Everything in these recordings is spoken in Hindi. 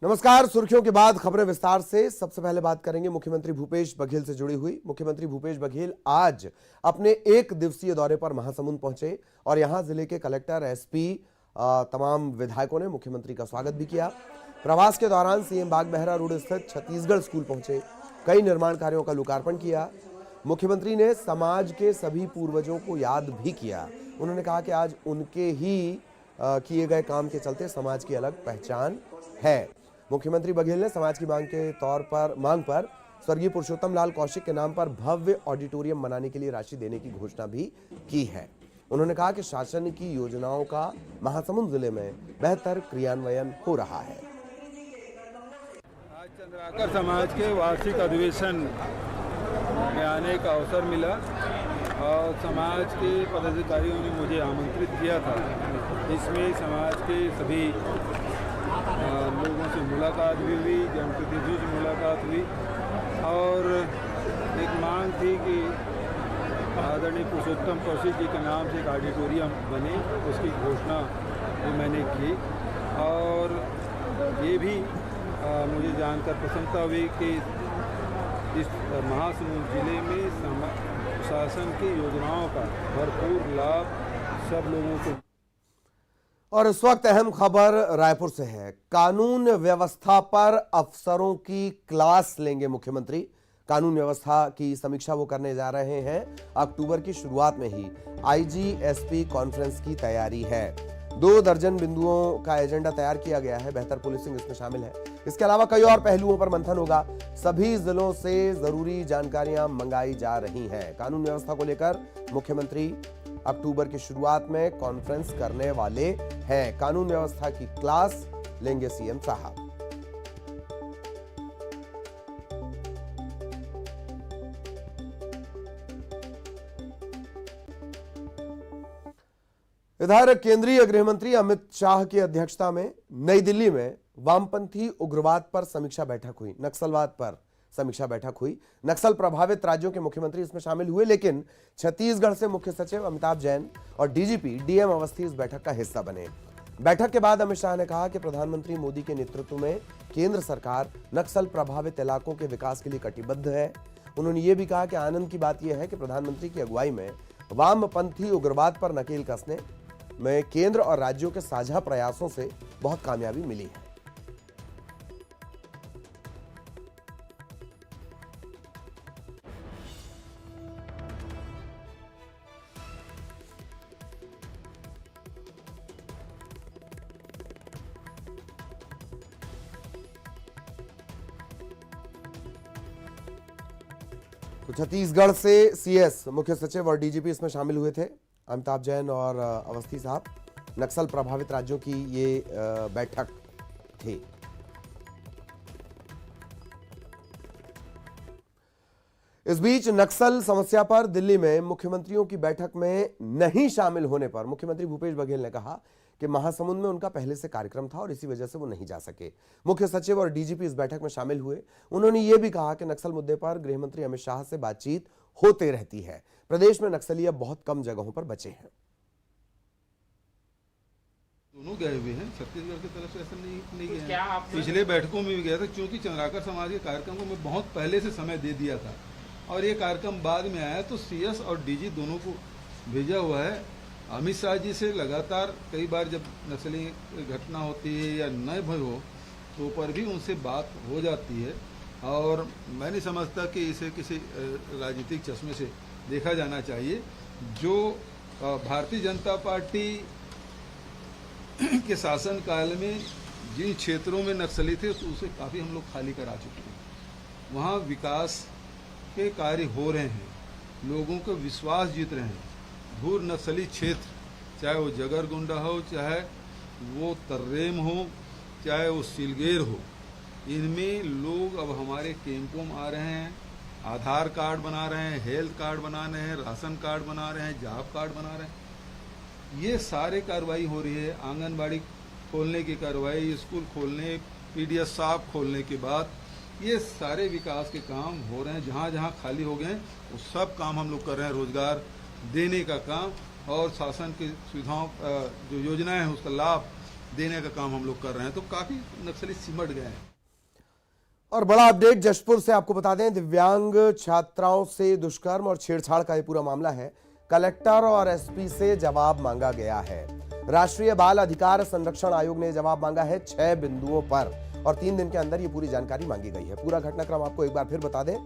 नमस्कार। सुर्खियों के बाद खबरें विस्तार से। सबसे पहले बात करेंगे मुख्यमंत्री भूपेश बघेल से जुड़ी हुई। मुख्यमंत्री भूपेश बघेल आज अपने एक दिवसीय दौरे पर महासमुंद पहुंचे और यहां जिले के कलेक्टर, एसपी, तमाम विधायकों ने मुख्यमंत्री का स्वागत भी किया। प्रवास के दौरान सीएम बागबहरा रोड स्थित छत्तीसगढ़ स्कूल पहुंचे, कई निर्माण कार्यों का लोकार्पण किया। मुख्यमंत्री ने समाज के सभी पूर्वजों को याद भी किया। उन्होंने कहा कि आज उनके ही किए गए काम के चलते समाज की अलग पहचान है। मुख्यमंत्री बघेल ने समाज की मांग पर स्वर्गीय पुरुषोत्तम लाल कौशिक के नाम पर भव्य ऑडिटोरियम बनाने के लिए राशि देने की घोषणा भी की है। उन्होंने कहा कि शासन की योजनाओं का महासमुंद जिले में बेहतर क्रियान्वयन हो रहा है। आज चंद्राकर समाज के वार्षिक अधिवेशन में आने का अवसर मिला और समाज के पदाधिकारियों ने मुझे आमंत्रित किया था। इसमें समाज के सभी लोगों से मुलाकात भी हुई, जनप्रतिनिधियों से मुलाकात हुई और एक मांग थी कि आदरणीय पुरुषोत्तम कौशिक जी के नाम से एक ऑडिटोरियम बने, उसकी घोषणा भी मैंने की। और ये भी मुझे जानकर प्रसन्नता हुई कि इस महासमुंद जिले में शासन की योजनाओं का भरपूर लाभ सब लोगों को। और इस वक्त अहम खबर रायपुर से है। कानून व्यवस्था पर अफसरों की क्लास लेंगे मुख्यमंत्री। कानून व्यवस्था की समीक्षा वो करने जा रहे हैं। अक्टूबर की शुरुआत में ही आईजी-एसपी कॉन्फ्रेंस की तैयारी है। 2 दर्जन बिंदुओं का एजेंडा तैयार किया गया है। बेहतर पुलिसिंग इसमें शामिल है। इसके अलावा कई और पहलुओं पर मंथन होगा। सभी जिलों से जरूरी जानकारियां मंगाई जा रही हैं। कानून व्यवस्था को लेकर मुख्यमंत्री अक्टूबर की शुरुआत में कॉन्फ्रेंस करने वाले हैं। कानून व्यवस्था की क्लास लेंगे सीएम साहब। इधर केंद्रीय गृह मंत्री अमित शाह की अध्यक्षता में नई दिल्ली में वामपंथी उग्रवाद पर समीक्षा बैठक हुई। नक्सलवाद पर समीक्षा बैठक हुई। नक्सल प्रभावित राज्यों के मुख्यमंत्री इसमें शामिल हुए, लेकिन छत्तीसगढ़ से मुख्य सचिव अमिताभ जैन और डीजीपी डीएम अवस्थी इस बैठक का हिस्सा बने। बैठक के बाद अमित शाह ने कहा कि प्रधानमंत्री मोदी के नेतृत्व में केंद्र सरकार नक्सल प्रभावित इलाकों के विकास के लिए कटिबद्ध है। उन्होंने ये भी कहा कि आनंद की बात यह है कि प्रधानमंत्री की अगुवाई में वामपंथी उग्रवाद पर नकेल कसने में केंद्र और राज्यों के साझा प्रयासों से बहुत कामयाबी मिली है। तो छत्तीसगढ़ से सीएस, मुख्य सचिव और डीजीपी इसमें शामिल हुए थे, अमिताभ जैन और अवस्थी साहब। नक्सल प्रभावित राज्यों की ये बैठक थी। इस बीच नक्सल समस्या पर दिल्ली में मुख्यमंत्रियों की बैठक में नहीं शामिल होने पर मुख्यमंत्री भूपेश बघेल ने कहा कि महासमुंद में उनका पहले से कार्यक्रम था और इसी वजह से वो नहीं जा सके। मुख्य सचिव और डीजीपी इस बैठक में शामिल हुए। उन्होंने ये भी कहा कि नक्सल मुद्दे पर गृहमंत्री अमित शाह से बातचीत होते रहती है। प्रदेश में नक्सली अब बहुत कम जगहों पर बचे हैं। दोनों गए हुए हैं, छत्तीसगढ़ की तरफ से ऐसा नहीं गए हैं। पिछले बैठकों में भी गया था, क्योंकि चंद्राकर समाज के कार्यक्रम को मैं बहुत पहले से समय दे दिया था और ये कार्यक्रम बाद में आया, तो सीएस और डीजी दोनों को भेजा हुआ है। अमित शाह जी से लगातार कई बार जब नक्सली घटना होती है या न भय हो तो पर भी उनसे बात हो जाती है और मैं नहीं समझता कि इसे किसी राजनीतिक चश्मे से देखा जाना चाहिए। जो भारतीय जनता पार्टी के शासनकाल में जिन क्षेत्रों में नक्सली थे तो उसे काफ़ी हम लोग खाली करा चुके हैं। वहाँ विकास के कार्य हो रहे हैं, लोगों का विश्वास जीत रहे हैं। घूर नक्सली क्षेत्र, चाहे वो जगरगुंडा हो, चाहे वो तर्रेम हो, चाहे वो सिलगेर हो, इनमें लोग अब हमारे कैंपों में आ रहे हैं, आधार कार्ड बना रहे हैं, हेल्थ कार्ड बना रहे हैं, राशन कार्ड बना रहे हैं, जॉब कार्ड बना रहे हैं। ये सारे कार्रवाई हो रही है। आंगनबाड़ी खोलने की कार्रवाई, स्कूल खोलने, पीडीएस शॉप खोलने के बाद ये सारे विकास के काम हो रहे हैं। जहाँ जहाँ खाली हो गए वो सब काम हम लोग कर रहे हैं। रोजगार देने का काम और शासन की सुविधाओं जो योजनाएं हैं उसका लाभ देने का काम हम लोग कर रहे हैं, तो काफी नक्सली सिमट गए हैं। और बड़ा अपडेट जशपुर से आपको बता दें, दिव्यांग छात्राओं से दुष्कर्म और छेड़छाड़ का ये पूरा मामला है। कलेक्टर और एसपी से जवाब मांगा गया है। राष्ट्रीय बाल अधिकार संरक्षण आयोग ने जवाब मांगा है 6 बिंदुओं पर और 3 दिन के अंदर ये पूरी जानकारी मांगी गई है। पूरा घटनाक्रम आपको एक बार फिर बता दें।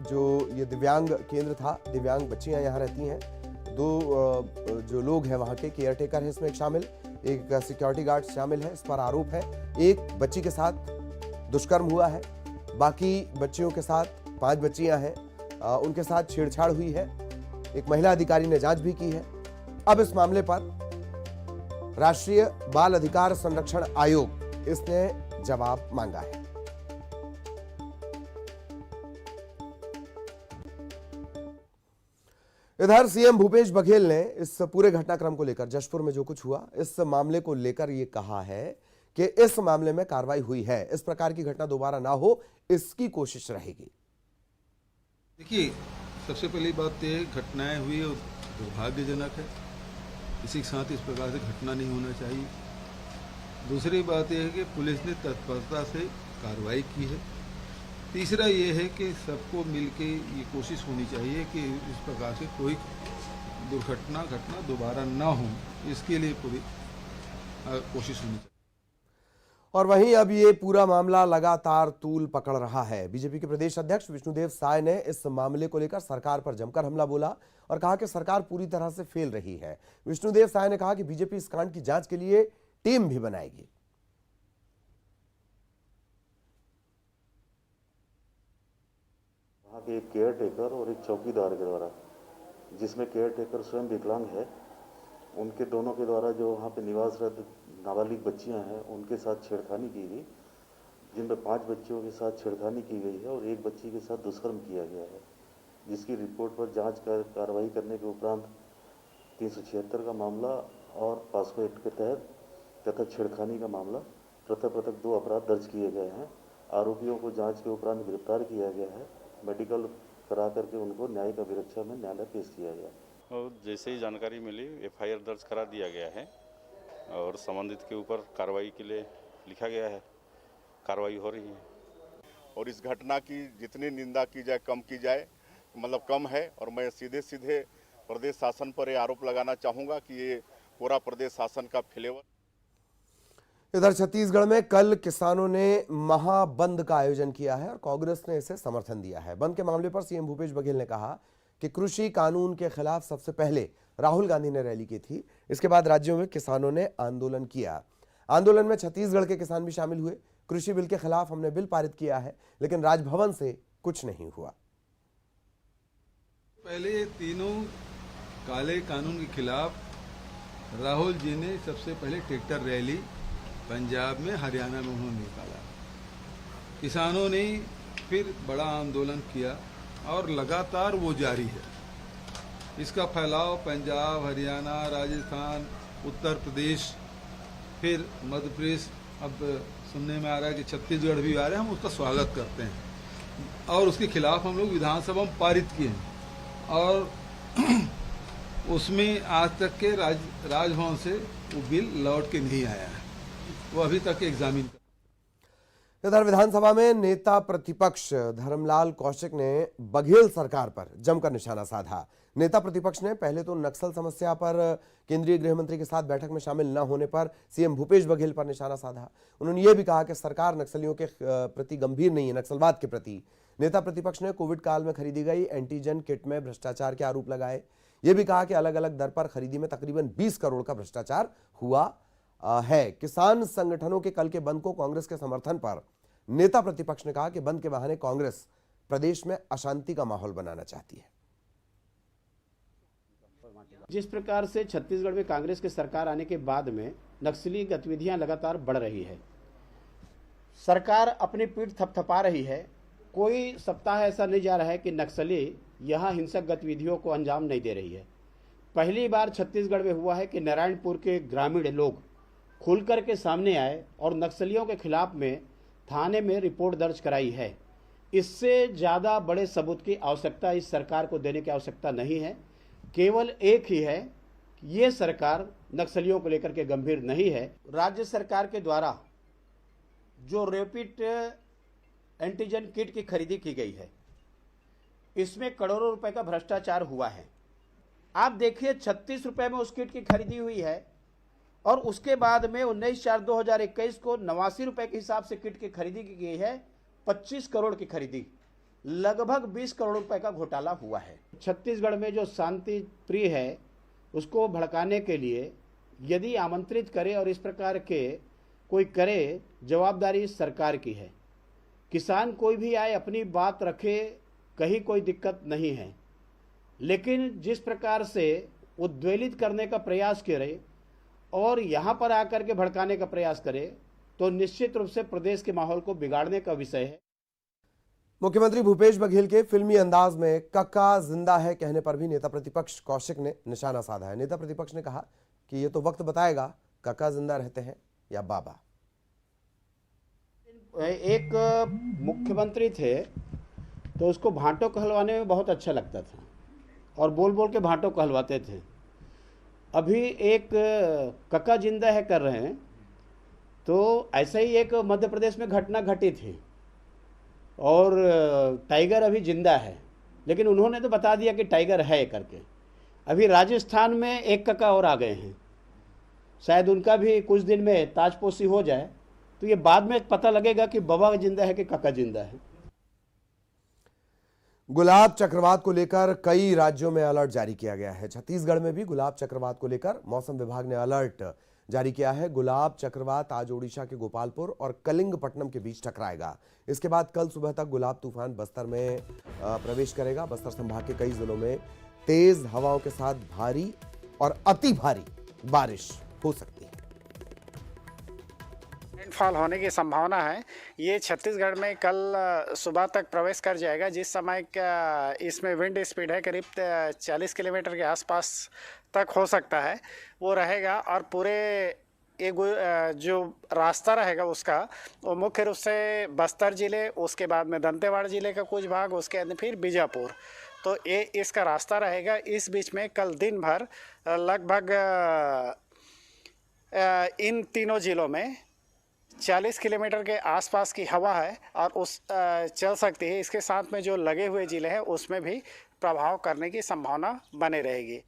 जो ये दिव्यांग केंद्र था, दिव्यांग बच्चियां यहाँ रहती हैं। 2 जो लोग हैं वहां के केयरटेकर हैं इसमें शामिल, एक सिक्योरिटी गार्ड शामिल है। इस पर आरोप है एक बच्ची के साथ दुष्कर्म हुआ है, बाकी बच्चियों के साथ 5 बच्चियां हैं, उनके साथ छेड़छाड़ हुई है। एक महिला अधिकारी ने जांच भी की है। अब इस मामले पर राष्ट्रीय बाल अधिकार संरक्षण आयोग इसने जवाब मांगा है। इधर सीएम भूपेश बघेल ने इस पूरे घटनाक्रम को लेकर, जशपुर में जो कुछ हुआ इस मामले को लेकर ये कहा है कि इस मामले में कार्रवाई हुई है, इस प्रकार की घटना दोबारा ना हो इसकी कोशिश रहेगी। देखिए, सबसे पहली बात ये घटनाएं हुई और दुर्भाग्यजनक है, इसी के साथ इस प्रकार से घटना नहीं होना चाहिए। दूसरी बात यह है कि पुलिस ने तत्परता से कार्रवाई की है। तीसरा ये है कि सबको मिलके ये कोशिश होनी चाहिए कि इस प्रकार से कोई घटना दोबारा ना हो, इसके लिए पूरी कोशिश होनी चाहिए। और वहीं अब ये पूरा मामला लगातार तूल पकड़ रहा है। बीजेपी के प्रदेश अध्यक्ष विष्णुदेव साय ने इस मामले को लेकर सरकार पर जमकर हमला बोला और कहा कि सरकार पूरी तरह से फेल रही है। विष्णुदेव साय ने कहा कि बीजेपी इस कांड की जांच के लिए टीम भी बनाएगी। वहाँ के एक केयर टेकर और एक चौकीदार के द्वारा, जिसमें केयर टेकर स्वयं विकलांग है, उनके दोनों के द्वारा जो वहाँ पे निवासरत नाबालिग बच्चियाँ हैं उनके साथ छेड़खानी की गई, जिनमें 5 बच्चियों के साथ छेड़खानी की गई है और एक बच्ची के साथ दुष्कर्म किया गया है, जिसकी रिपोर्ट पर जांच कार्रवाई करने के उपरांत 376 का मामला और पास्को एक्ट के तहत तथा छेड़खानी का मामला पृथक 2 अपराध दर्ज किए गए हैं। आरोपियों को जांच के उपरांत गिरफ्तार किया गया है। मेडिकल करा करके उनको न्यायिक अभिरक्षा में न्यायालय पेश किया गया। और जैसे ही जानकारी मिली एफआईआर दर्ज करा दिया गया है और संबंधित के ऊपर कार्रवाई के लिए लिखा गया है। कार्रवाई हो रही है और इस घटना की जितनी निंदा की जाए कम की जाए, मतलब कम है। और मैं सीधे प्रदेश शासन पर ये आरोप लगाना चाहूँगा कि ये पूरा प्रदेश शासन का फेलेवर। इधर छत्तीसगढ़ में कल किसानों ने महाबंद का आयोजन किया है और कांग्रेस ने इसे समर्थन दिया है। बंद के मामले पर सीएम भूपेश बघेल ने कहा कि कृषि कानून के खिलाफ सबसे पहले राहुल गांधी ने रैली की थी, इसके बाद राज्यों में किसानों ने आंदोलन किया। आंदोलन में छत्तीसगढ़ के किसान भी शामिल हुए। कृषि बिल के खिलाफ हमने बिल पारित किया है, लेकिन राजभवन से कुछ नहीं हुआ। पहले तीनों काले कानून के खिलाफ राहुल जी ने सबसे पहले ट्रैक्टर रैली पंजाब में, हरियाणा में उन्होंने निकाला। किसानों ने फिर बड़ा आंदोलन किया और लगातार वो जारी है। इसका फैलाव पंजाब, हरियाणा, राजस्थान, उत्तर प्रदेश, फिर मध्य प्रदेश, अब सुनने में आ रहा है कि छत्तीसगढ़ भी आ रहे हैं। हम उसका स्वागत करते हैं और उसके खिलाफ हम लोग विधानसभा में पारित किए हैं और उसमें आज तक के राजभवन से वो बिल लौट के नहीं आया है, वो अभी तक एग्जामिन। इधर विधानसभा में नेता प्रतिपक्ष धर्मलाल कौशिक ने बघेल सरकार पर जमकर निशाना साधा। नेता प्रतिपक्ष ने पहले तो नक्सल समस्या पर केंद्रीय गृह मंत्री के साथ बैठक में शामिल न होने पर सीएम भूपेश बघेल पर निशाना साधा। उन्होंने ये भी कहा कि सरकार नक्सलियों के प्रति गंभीर नहीं है, नक्सलवाद के प्रति। नेता प्रतिपक्ष ने कोविड काल में खरीदी गई एंटीजन किट में भ्रष्टाचार के आरोप लगाए। ये भी कहा कि अलग अलग दर पर खरीदी में तकरीबन 20 करोड़ का भ्रष्टाचार हुआ है। किसान संगठनों के कल के बंद को कांग्रेस के समर्थन पर नेता प्रतिपक्ष ने कहा कि बंद के बहाने कांग्रेस प्रदेश में अशांति का माहौल बनाना चाहती है। जिस प्रकार से छत्तीसगढ़ में कांग्रेस की सरकार आने के बाद में नक्सली गतिविधियां लगातार बढ़ रही है, सरकार अपनी पीठ थपथपा रही है। कोई सप्ताह ऐसा नहीं जा रहा है कि नक्सली यहां हिंसक गतिविधियों को अंजाम नहीं दे रही है। पहली बार छत्तीसगढ़ में हुआ है कि नारायणपुर के ग्रामीण लोग खुलकर के सामने आए और नक्सलियों के खिलाफ में थाने में रिपोर्ट दर्ज कराई है। इससे ज़्यादा बड़े सबूत की आवश्यकता इस सरकार को देने की आवश्यकता नहीं है। केवल एक ही है, ये सरकार नक्सलियों को लेकर के गंभीर नहीं है। राज्य सरकार के द्वारा जो रैपिड एंटीजन किट की खरीदी की गई है, इसमें करोड़ों रुपए का भ्रष्टाचार हुआ है। आप देखिए 36 रुपए में उस किट की खरीदी हुई है और उसके बाद में 19/4/2021 को 89 रुपए के हिसाब से किट की खरीदी की गई है। 25 करोड़ की खरीदी, लगभग 20 करोड़ रुपए का घोटाला हुआ है। छत्तीसगढ़ में जो शांति प्रिय है उसको भड़काने के लिए यदि आमंत्रित करे और इस प्रकार के कोई करे, जवाबदारी सरकार की है। किसान कोई भी आए अपनी बात रखे, कहीं कोई दिक्कत नहीं है, लेकिन जिस प्रकार से उद्वेलित करने का प्रयास करे और यहाँ पर आकर के भड़काने का प्रयास करे तो निश्चित रूप से प्रदेश के माहौल को बिगाड़ने का विषय है। मुख्यमंत्री भूपेश बघेल के फिल्मी अंदाज में कक्का जिंदा है कहने पर भी नेता प्रतिपक्ष कौशिक ने निशाना साधा है। नेता प्रतिपक्ष ने कहा कि ये तो वक्त बताएगा कक्का जिंदा रहते हैं या बाबा। एक मुख्यमंत्री थे तो उसको भांटो कहलवाने में बहुत अच्छा लगता था और बोल बोल के भांटो कहलवाते थे। अभी एक कक्का जिंदा है कर रहे हैं, तो ऐसा ही एक मध्य प्रदेश में घटना घटी थी और टाइगर अभी जिंदा है, लेकिन उन्होंने तो बता दिया कि टाइगर है करके। अभी राजस्थान में एक कक्का और आ गए हैं, शायद उनका भी कुछ दिन में ताजपोशी हो जाए तो ये बाद में पता लगेगा कि बाबा जिंदा है कि कक्का जिंदा है। गुलाब चक्रवात को लेकर कई राज्यों में अलर्ट जारी किया गया है। छत्तीसगढ़ में भी गुलाब चक्रवात को लेकर मौसम विभाग ने अलर्ट जारी किया है। गुलाब चक्रवात आज ओडिशा के गोपालपुर और कलिंगपट्टनम के बीच टकराएगा। इसके बाद कल सुबह तक गुलाब तूफान बस्तर में प्रवेश करेगा। बस्तर संभाग के कई जिलों में तेज हवाओं के साथ भारी और अति भारी बारिश हो सकती है। रेनफॉल होने की संभावना है। ये छत्तीसगढ़ में कल सुबह तक प्रवेश कर जाएगा, जिस समय का इसमें विंड स्पीड है करीब 40 किलोमीटर के आसपास तक हो सकता है, वो रहेगा। और पूरे एक जो रास्ता रहेगा उसका वो मुख्य रूप से बस्तर जिले, उसके बाद में दंतेवाड़ा जिले का कुछ भाग, उसके अंदर फिर बीजापुर, तो ये इसका रास्ता रहेगा। इस बीच में कल दिन भर लगभग इन तीनों जिलों में 40 किलोमीटर के आसपास की हवा है और उस चल सकती है। इसके साथ में जो लगे हुए जिले हैं उसमें भी प्रभाव करने की संभावना बनी रहेगी।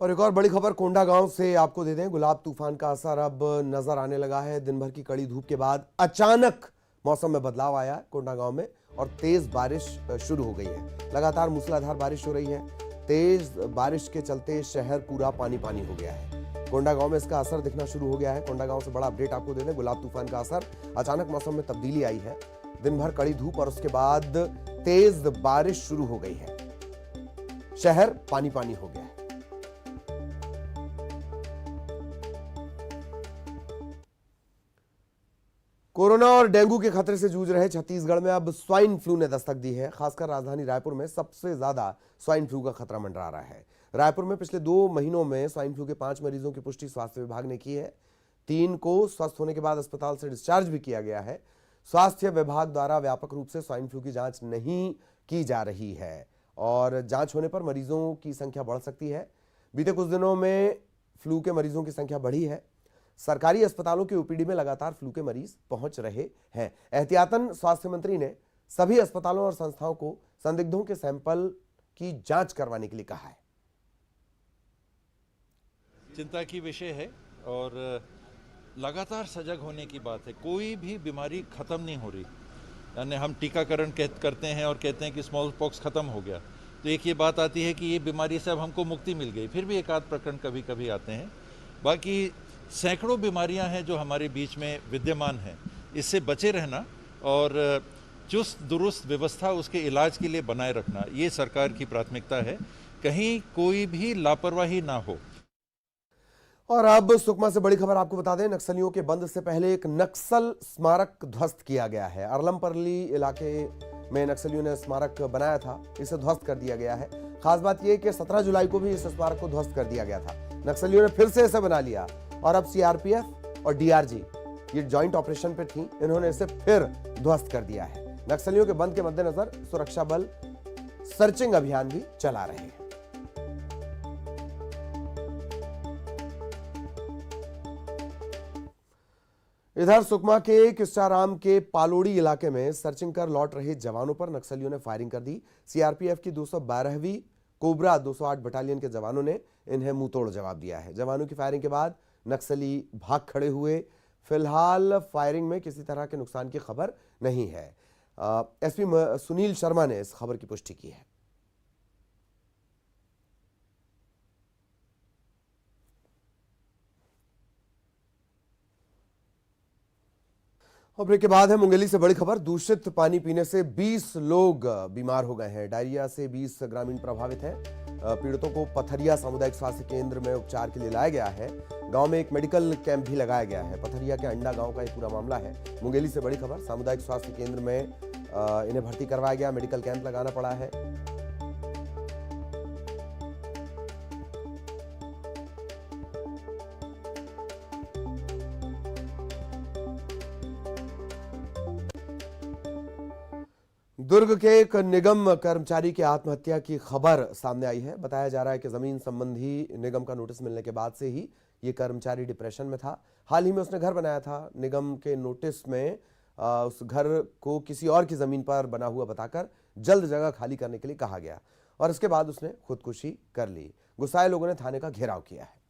और एक और बड़ी खबर कोंडागांव से आपको दे दें। गुलाब तूफान का असर अब नजर आने लगा है। दिन भर की कड़ी धूप के बाद अचानक मौसम में बदलाव आया कोंडागांव में और तेज बारिश शुरू हो गई है। लगातार मूसलाधार बारिश हो रही है। तेज बारिश के चलते शहर पूरा पानी पानी हो गया है। कोंडागांव में इसका असर दिखना शुरू हो गया है। कोंडागांव से बड़ा अपडेट आपको दे दें। गुलाब तूफान का असर, अचानक मौसम में तब्दीली आई है। दिन भर कड़ी धूप और उसके बाद तेज बारिश शुरू हो गई है। शहर पानी पानी हो गया है। कोरोना और डेंगू के खतरे से जूझ रहे छत्तीसगढ़ में अब स्वाइन फ्लू ने दस्तक दी है। खासकर राजधानी रायपुर में सबसे ज्यादा स्वाइन फ्लू का खतरा मंडरा रहा है। रायपुर में पिछले 2 महीनों में स्वाइन फ्लू के 5 मरीजों की पुष्टि स्वास्थ्य विभाग ने की है। 3 को स्वस्थ होने के बाद अस्पताल से डिस्चार्ज भी किया गया है। स्वास्थ्य विभाग द्वारा व्यापक रूप से स्वाइन फ्लू की जांच नहीं की जा रही है और जांच होने पर मरीजों की संख्या बढ़ सकती है। बीते कुछ दिनों में फ्लू के मरीजों की संख्या बढ़ी है। सरकारी अस्पतालों के ओपीडी में लगातार फ्लू के मरीज पहुंच रहे हैं। एहतियातन स्वास्थ्य मंत्री ने सभी अस्पतालों और संस्थाओं को संदिग्धों के सैंपल की जांच करवाने के लिए कहा है। चिंता की विषय है और लगातार सजग होने की बात है। कोई भी बीमारी खत्म नहीं हो रही। यानी हम टीकाकरण करते हैं और कहते हैं कि स्मॉल पॉक्स खत्म हो गया, तो एक ये बात आती है कि ये बीमारी से अब हमको मुक्ति मिल गई। फिर भी एक आध प्रकरण कभी कभी आते हैं। बाकी सैकड़ों बीमारियां हैं जो हमारे बीच में विद्यमान हैं। इससे बचे रहना और चुस्त दुरुस्त व्यवस्था उसके इलाज के लिए बनाए रखना, ये सरकार की प्राथमिकता है। कहीं कोई भी लापरवाही ना हो। और अब सुकमा से बड़ी खबर आपको बता दें। नक्सलियों के बंद से पहले एक नक्सल स्मारक ध्वस्त किया गया है। अरलमपरली इलाके में नक्सलियों ने स्मारक बनाया था, इसे ध्वस्त कर दिया गया है। खास बात यह कि 17 जुलाई को भी इस स्मारक को ध्वस्त कर दिया गया था। नक्सलियों ने फिर से इसे बना लिया और अब सीआरपीएफ और डीआरजी ये जॉइंट ऑपरेशन पे थी, इन्होंने इसे फिर ध्वस्त कर दिया है। नक्सलियों के बंद के मद्देनजर सुरक्षा बल सर्चिंग अभियान भी चला रहे हैं। इधर सुकमा के किस्टाराम के पालोड़ी इलाके में सर्चिंग कर लौट रहे जवानों पर नक्सलियों ने फायरिंग कर दी। सीआरपीएफ की 212वीं कोबरा 208 बटालियन के जवानों ने इन्हें मुंहतोड़ जवाब दिया है। जवानों की फायरिंग के बाद नक्सली भाग खड़े हुए। फिलहाल फायरिंग में किसी तरह के नुकसान की खबर नहीं है। एसपी सुनील शर्मा ने इस खबर की पुष्टि की है। और ब्रेक के बाद है मुंगेली से बड़ी खबर। दूषित पानी पीने से 20 लोग बीमार हो गए हैं। डायरिया से 20 ग्रामीण प्रभावित हैं। पीड़ितों को पथरिया सामुदायिक स्वास्थ्य केंद्र में उपचार के लिए लाया गया है। गांव में एक मेडिकल कैंप भी लगाया गया है। पथरिया के अंडा गांव का ये पूरा मामला है। मुंगेली से बड़ी खबर। सामुदायिक स्वास्थ्य केंद्र में इन्हें भर्ती करवाया गया, मेडिकल कैंप लगाना पड़ा है। दुर्ग के एक निगम कर्मचारी की आत्महत्या की खबर सामने आई है। बताया जा रहा है कि जमीन संबंधी निगम का नोटिस मिलने के बाद से ही ये कर्मचारी डिप्रेशन में था। हाल ही में उसने घर बनाया था। निगम के नोटिस में उस घर को किसी और की जमीन पर बना हुआ बताकर जल्द जगह खाली करने के लिए कहा गया और इसके बाद उसने खुदकुशी कर ली। गुस्साए लोगों ने थाने का घेराव किया है।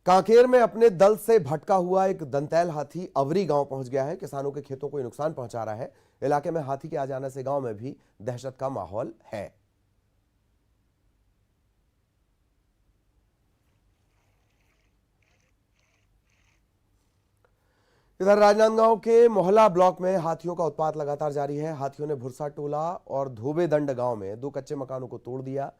कांकेर में अपने दल से भटका हुआ एक दंतैल हाथी अवरी गांव पहुंच गया है। किसानों के खेतों को नुकसान पहुंचा रहा है। इलाके में हाथी के आ जाने से गांव में भी दहशत का माहौल है। इधर राजनांदगांव के मोहल्ला ब्लॉक में हाथियों का उत्पात लगातार जारी है। हाथियों ने भुरसा टोला और धोबेदंड गांव में 2 कच्चे मकानों को तोड़ दिया।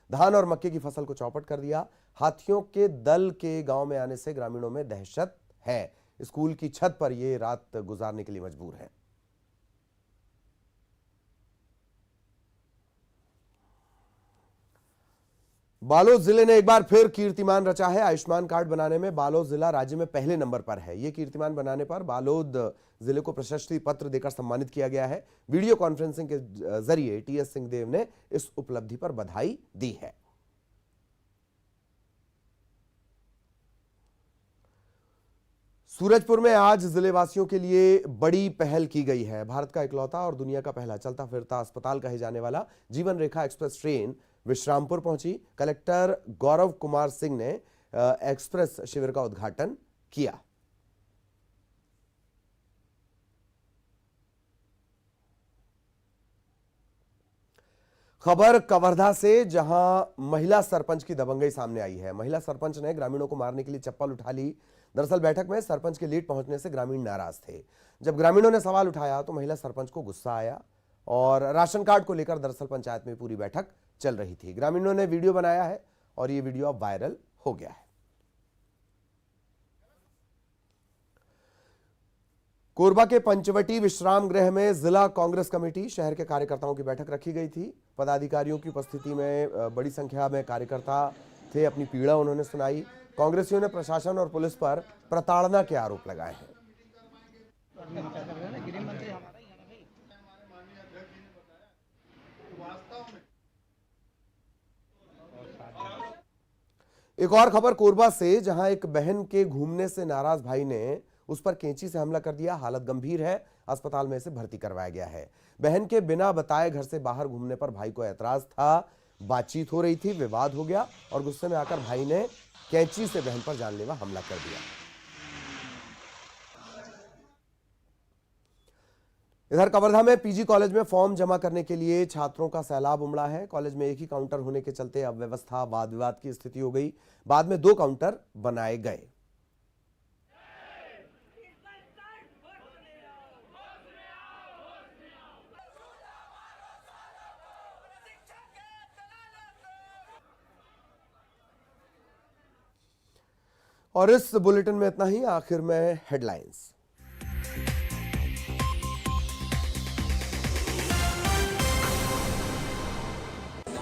धान और मक्के की फसल को चौपट कर दिया। हाथियों के दल के गांव में आने से ग्रामीणों में दहशत है। स्कूल की छत पर ये रात गुजारने के लिए मजबूर हैं। बालोद जिले ने एक बार फिर कीर्तिमान रचा है। आयुष्मान कार्ड बनाने में बालोद जिला राज्य में पहले नंबर पर है। ये कीर्तिमान बनाने पर बालोद जिले को प्रशस्ति पत्र देकर सम्मानित किया गया है। वीडियो कॉन्फ्रेंसिंग के जरिए टीएस सिंहदेव ने इस उपलब्धि पर बधाई दी है। सूरजपुर में आज जिलेवासियों के लिए बड़ी पहल की गई है। भारत का इकलौता और दुनिया का पहला चलता फिरता अस्पताल कहे जाने वाला जीवन रेखा एक्सप्रेस ट्रेन विश्रामपुर पहुंची। कलेक्टर गौरव कुमार सिंह ने एक्सप्रेस शिविर का उद्घाटन किया। खबर कवर्धा से, जहां महिला सरपंच की दबंगई सामने आई है। महिला सरपंच ने ग्रामीणों को मारने के लिए चप्पल उठा ली। दरअसल बैठक में सरपंच के लेट पहुंचने से ग्रामीण नाराज थे। जब ग्रामीणों ने सवाल उठाया तो महिला सरपंच को गुस्सा आया और राशन कार्ड को लेकर दरअसल पंचायत में पूरी बैठक चल रही थी। ग्रामीणों ने वीडियो बनाया है और ये वीडियो अब वायरल हो गया है। कोरबा के पंचवटी विश्राम गृह में जिला कांग्रेस कमेटी शहर के कार्यकर्ताओं की बैठक रखी गई थी। पदाधिकारियों की उपस्थिति में बड़ी संख्या में कार्यकर्ता थे। अपनी पीड़ा उन्होंने सुनाई। कांग्रेसियों ने प्रशासन और पुलिस पर प्रताड़ना के आरोप लगाए हैं। एक और खबर कोरबा से, जहां एक बहन के घूमने से नाराज भाई ने उस पर कैंची से हमला कर दिया। हालत गंभीर है। अस्पताल में इसे भर्ती करवाया गया है। बहन के बिना बताए घर से बाहर घूमने पर भाई को ऐतराज था। बातचीत हो रही थी, विवाद हो गया और गुस्से में आकर भाई ने कैंची से बहन पर जानलेवा हमला कर दिया। इधर कवर्धा में पीजी कॉलेज में फॉर्म जमा करने के लिए छात्रों का सैलाब उमड़ा है। कॉलेज में एक ही काउंटर होने के चलते अव्यवस्था, वाद विवाद की स्थिति हो गई। बाद में 2 काउंटर बनाए गए। और इस बुलेटिन में इतना ही। आखिर में हेडलाइंस।